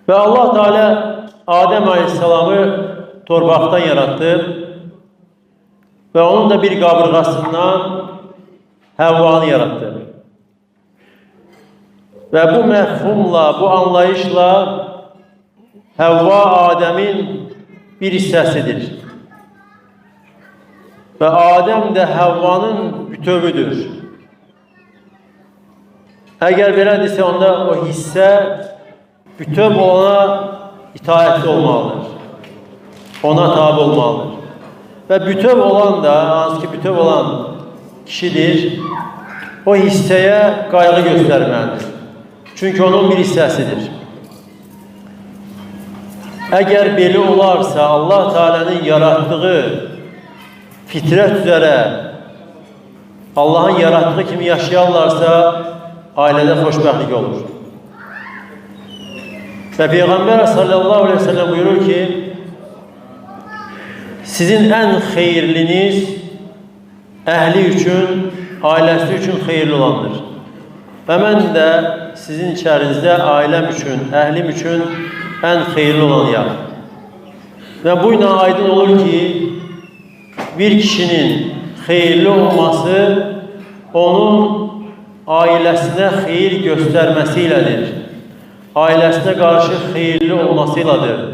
Ve Allah Teala Adem Aleyhisselam'ı torpaqdan yarattı ve onun da bir kaburgasından Havva'nı yarattı. Ve bu mefhumla, bu anlayışla Havva Adem'in bir hissesidir. Ve Adem de Havva'nın bütövüdür. Eğer belədirsə, onda o hissə bütöv olana itaətli olmalıdır. Ona tabi olmalıdır. Ve bütöv olan da, hansı ki bütöv olan kişidir, o hissəyə qayğı göstərməlidir. Çünkü onun bir hissəsidir. Eğer belə olarsa, Allah Teala'nın yarattığı fitrət üzere Allah'ın yarattığı kimi yaşayarlarsa ailede xoşbəxtlik olur. Ve Peygamber sallallahu aleyhi ve sellem buyurur ki, sizin en xeyirliniz əhli üçün, ailəsi üçün xeyirli olandır. Və mən də sizin içərinizdə ailəm üçün, əhlim üçün en xeyirli olanıyam. Ve bu ilə aydın olur ki, bir kişinin xeyirli olması onun ailəsinə xeyir göstərməsiylədir. Ailəsinə qarşı xeyirli olmasıyladır.